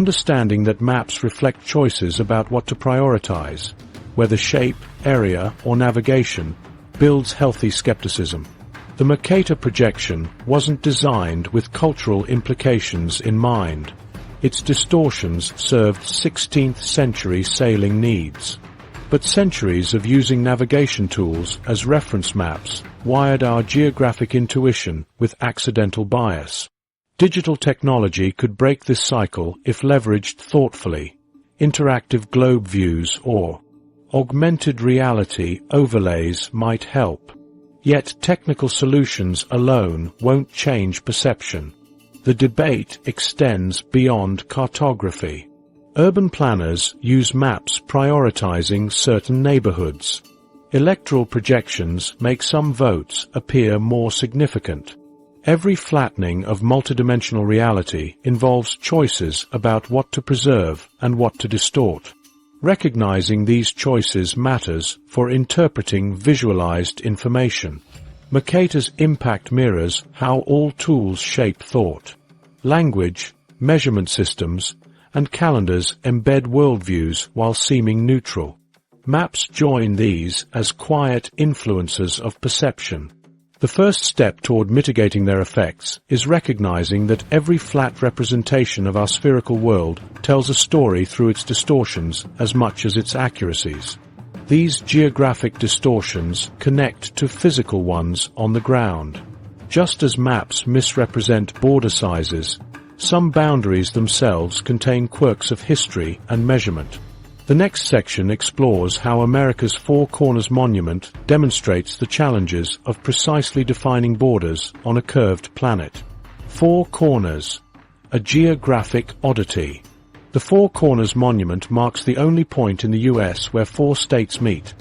Understanding that maps reflect choices about what to prioritize, whether shape, area, or navigation, builds healthy skepticism. The Mercator projection wasn't designed with cultural implications in mind. Its distortions served 16th century sailing needs. But centuries of using navigation tools as reference maps wired our geographic intuition with accidental bias. Digital technology could break this cycle if leveraged thoughtfully. Interactive globe views or augmented reality overlays might help. Yet technical solutions alone won't change perception. The debate extends beyond cartography. Urban planners use maps prioritizing certain neighborhoods. Electoral projections make some votes appear more significant. Every flattening of multidimensional reality involves choices about what to preserve and what to distort. Recognizing these choices matters for interpreting visualized information. Mercator's impact mirrors how all tools shape thought. Language, measurement systems, and calendars embed worldviews while seeming neutral. Maps join these as quiet influencers of perception. The first step toward mitigating their effects is recognizing that every flat representation of our spherical world tells a story through its distortions as much as its accuracies. These geographic distortions connect to physical ones on the ground. Just as maps misrepresent border sizes, some boundaries themselves contain quirks of history and measurement. The next section explores how America's Four Corners Monument demonstrates the challenges of precisely defining borders on a curved planet. Four Corners, a geographic oddity. The Four Corners Monument marks the only point in the U.S. where four states meet: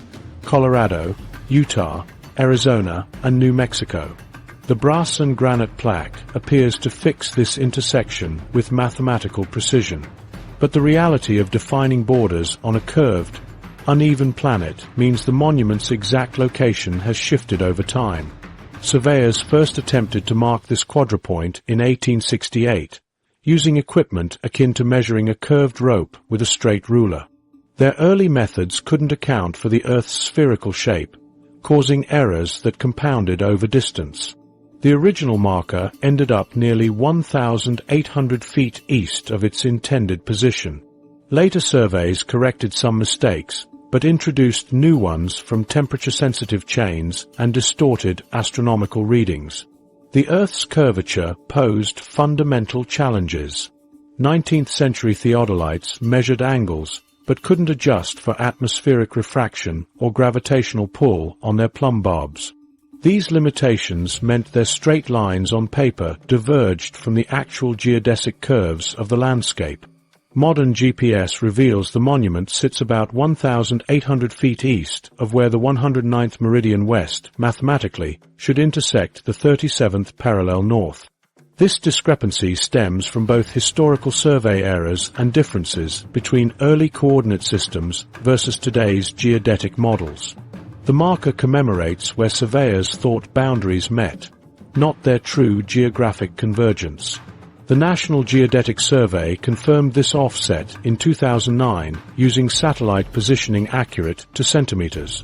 Colorado, Utah, Arizona, and New Mexico. The brass and granite plaque appears to fix this intersection with mathematical precision. But the reality of defining borders on a curved, uneven planet means the monument's exact location has shifted over time. Surveyors first attempted to mark this quadrupoint in 1868, using equipment akin to measuring a curved rope with a straight ruler. Their early methods couldn't account for the Earth's spherical shape, causing errors that compounded over distance. The original marker ended up nearly 1,800 feet east of its intended position. Later surveys corrected some mistakes, but introduced new ones from temperature-sensitive chains and distorted astronomical readings. The Earth's curvature posed fundamental challenges. 19th-century theodolites measured angles, but couldn't adjust for atmospheric refraction or gravitational pull on their plumb bobs. These limitations meant their straight lines on paper diverged from the actual geodesic curves of the landscape. Modern GPS reveals the monument sits about 1,800 feet east of where the 109th meridian west, mathematically, should intersect the 37th parallel north. This discrepancy stems from both historical survey errors and differences between early coordinate systems versus today's geodetic models. The marker commemorates where surveyors thought boundaries met, not their true geographic convergence. The National Geodetic Survey confirmed this offset in 2009 using satellite positioning accurate to centimeters.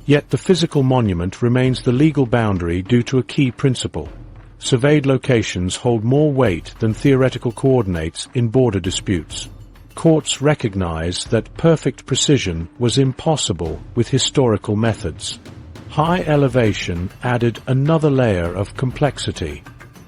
Yet the physical monument remains the legal boundary due to a key principle. Surveyed locations hold more weight than theoretical coordinates in border disputes. Courts recognize that perfect precision was impossible with historical methods. High elevation added another layer of complexity.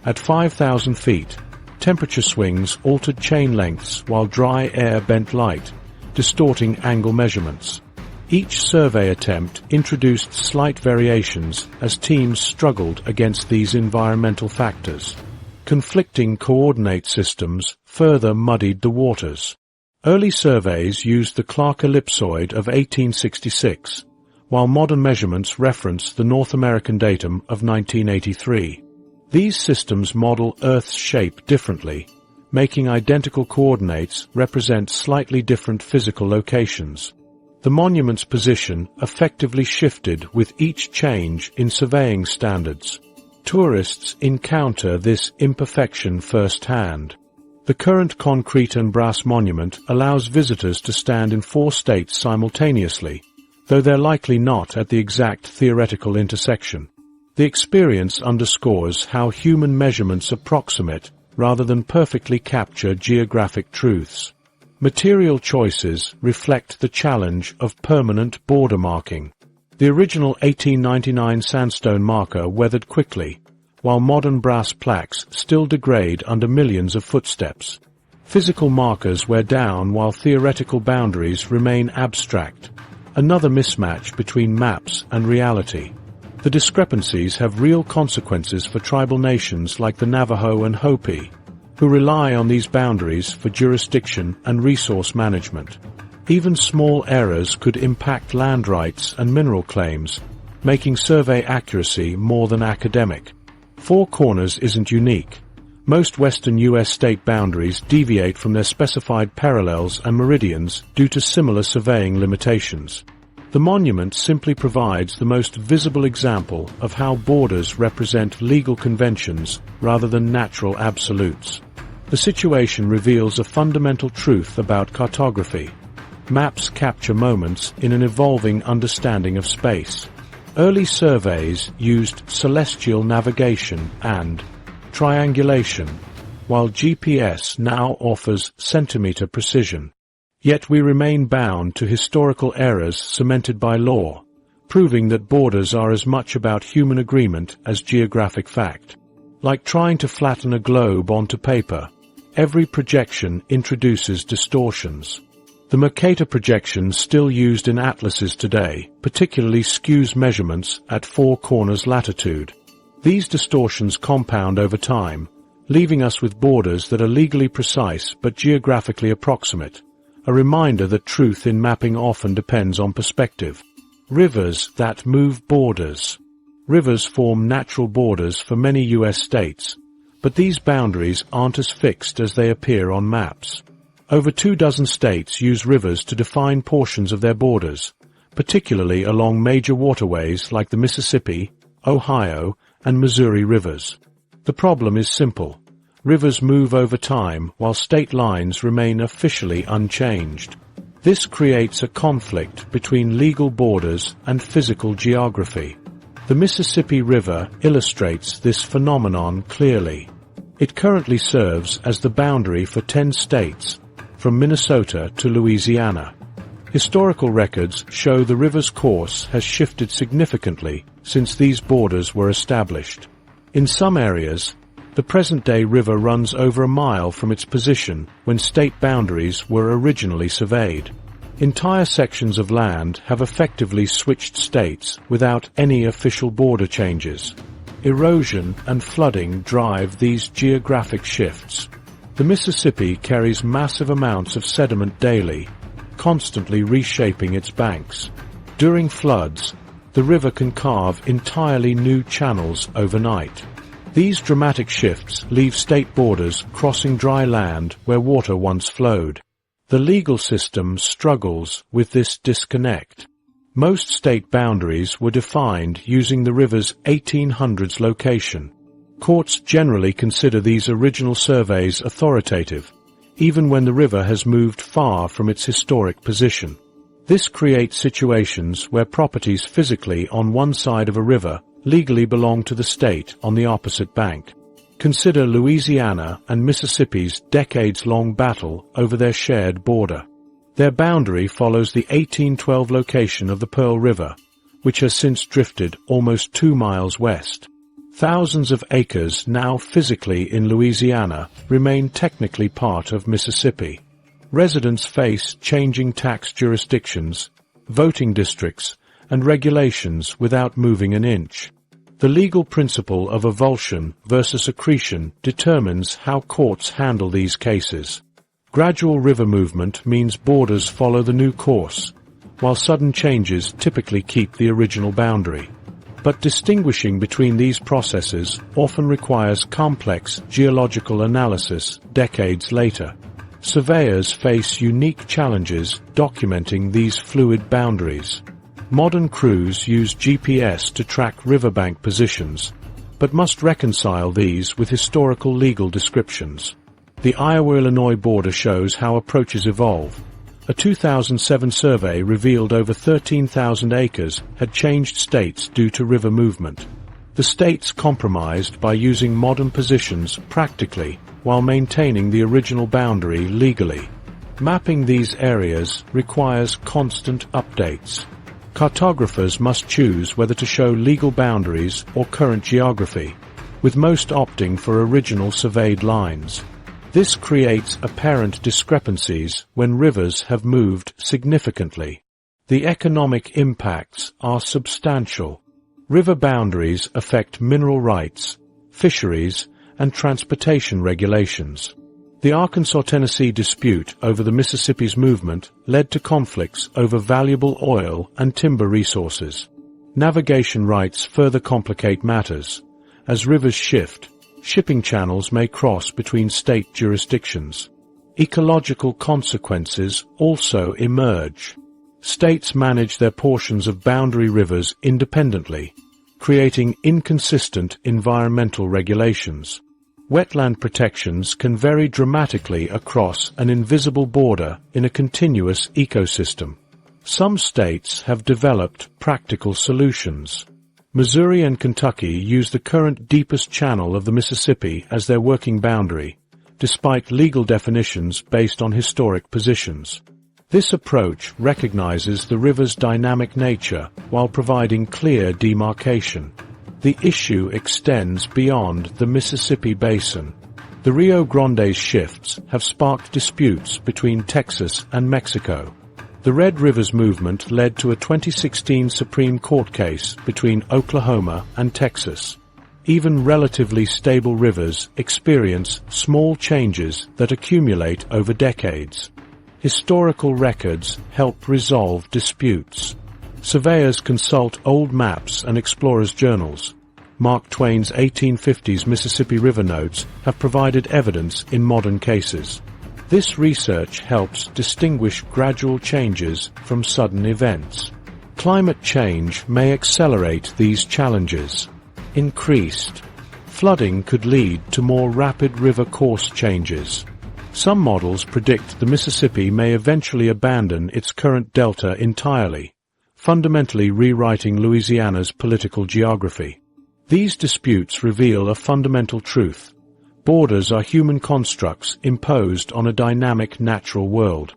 At 5,000 feet, temperature swings altered chain lengths while dry air bent light, distorting angle measurements. Each survey attempt introduced slight variations as teams struggled against these environmental factors. Conflicting coordinate systems further muddied the waters. Early surveys used the Clark ellipsoid of 1866, while modern measurements reference the North American datum of 1983. These systems model Earth's shape differently, making identical coordinates represent slightly different physical locations. The monument's position effectively shifted with each change in surveying standards. Tourists encounter this imperfection firsthand. The current concrete and brass monument allows visitors to stand in 4 states simultaneously, though they're likely not at the exact theoretical intersection. The experience underscores how human measurements approximate rather than perfectly capture geographic truths. Material choices reflect the challenge of permanent border marking. The original 1899 sandstone marker weathered quickly, while modern brass plaques still degrade under millions of footsteps. Physical markers wear down while theoretical boundaries remain abstract, another mismatch between maps and reality. The discrepancies have real consequences for tribal nations like the Navajo and Hopi, who rely on these boundaries for jurisdiction and resource management. Even small errors could impact land rights and mineral claims, making survey accuracy more than academic. Four Corners isn't unique. Most western U.S. state boundaries deviate from their specified parallels and meridians due to similar surveying limitations. The monument simply provides the most visible example of how borders represent legal conventions rather than natural absolutes. The situation reveals a fundamental truth about cartography. Maps capture moments in an evolving understanding of space. Early surveys used celestial navigation and triangulation, while GPS now offers centimeter precision. Yet we remain bound to historical errors cemented by law, proving that borders are as much about human agreement as geographic fact. Like trying to flatten a globe onto paper, every projection introduces distortions. The Mercator projection still used in atlases today particularly skews measurements at 4 corners latitude. These distortions compound over time, leaving us with borders that are legally precise but geographically approximate, a reminder that truth in mapping often depends on perspective. Rivers that move borders. Rivers form natural borders for many U.S. states, but these boundaries aren't as fixed as they appear on maps. Over 24 states use rivers to define portions of their borders, particularly along major waterways like the Mississippi, Ohio, and Missouri rivers. The problem is simple. Rivers move over time while state lines remain officially unchanged. This creates a conflict between legal borders and physical geography. The Mississippi River illustrates this phenomenon clearly. It currently serves as the boundary for 10 states, from Minnesota to Louisiana. Historical records show the river's course has shifted significantly since these borders were established. In some areas, the present-day river runs over a mile from its position when state boundaries were originally surveyed. Entire sections of land have effectively switched states without any official border changes. Erosion and flooding drive these geographic shifts. The Mississippi carries massive amounts of sediment daily, constantly reshaping its banks. During floods, the river can carve entirely new channels overnight. These dramatic shifts leave state borders crossing dry land where water once flowed. The legal system struggles with this disconnect. Most state boundaries were defined using the river's 1800s location. Courts generally consider these original surveys authoritative, even when the river has moved far from its historic position. This creates situations where properties physically on one side of a river legally belong to the state on the opposite bank. Consider Louisiana and Mississippi's decades-long battle over their shared border. Their boundary follows the 1812 location of the Pearl River, which has since drifted almost 2 miles west. Thousands of acres now physically in Louisiana remain technically part of Mississippi. Residents face changing tax jurisdictions, voting districts, and regulations without moving an inch. The legal principle of avulsion versus accretion determines how courts handle these cases. Gradual river movement means borders follow the new course, while sudden changes typically keep the original boundary. But distinguishing between these processes often requires complex geological analysis decades later. Surveyors face unique challenges documenting these fluid boundaries. Modern crews use GPS to track riverbank positions, but must reconcile these with historical legal descriptions. The Iowa-Illinois border shows how approaches evolve. A 2007 survey revealed over 13,000 acres had changed states due to river movement. The states compromised by using modern positions practically while maintaining the original boundary legally. Mapping these areas requires constant updates. Cartographers must choose whether to show legal boundaries or current geography, with most opting for original surveyed lines. This creates apparent discrepancies when rivers have moved significantly. The economic impacts are substantial. River boundaries affect mineral rights, fisheries, and transportation regulations. The Arkansas-Tennessee dispute over the Mississippi's movement led to conflicts over valuable oil and timber resources. Navigation rights further complicate matters. As rivers shift, shipping channels may cross between state jurisdictions. Ecological consequences also emerge. States manage their portions of boundary rivers independently, creating inconsistent environmental regulations. Wetland protections can vary dramatically across an invisible border in a continuous ecosystem. Some states have developed practical solutions. Missouri and Kentucky use the current deepest channel of the Mississippi as their working boundary, despite legal definitions based on historic positions. This approach recognizes the river's dynamic nature while providing clear demarcation. The issue extends beyond the Mississippi basin. The Rio Grande's shifts have sparked disputes between Texas and Mexico. The Red Rivers movement led to a 2016 Supreme Court case between Oklahoma and Texas. Even relatively stable rivers experience small changes that accumulate over decades. Historical records help resolve disputes. Surveyors consult old maps and explorers' journals. Mark Twain's 1850s Mississippi River notes have provided evidence in modern cases. This research helps distinguish gradual changes from sudden events. Climate change may accelerate these challenges. Increased flooding could lead to more rapid river course changes. Some models predict the Mississippi may eventually abandon its current delta entirely, fundamentally rewriting Louisiana's political geography. These disputes reveal a fundamental truth. Borders are human constructs imposed on a dynamic natural world.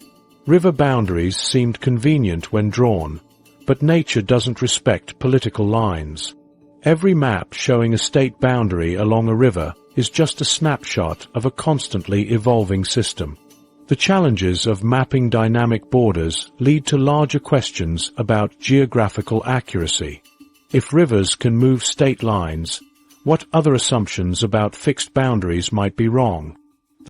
River boundaries seemed convenient when drawn, but nature doesn't respect political lines. Every map showing a state boundary along a river is just a snapshot of a constantly evolving system. The challenges of mapping dynamic borders lead to larger questions about geographical accuracy. If rivers can move state lines, what other assumptions about fixed boundaries might be wrong?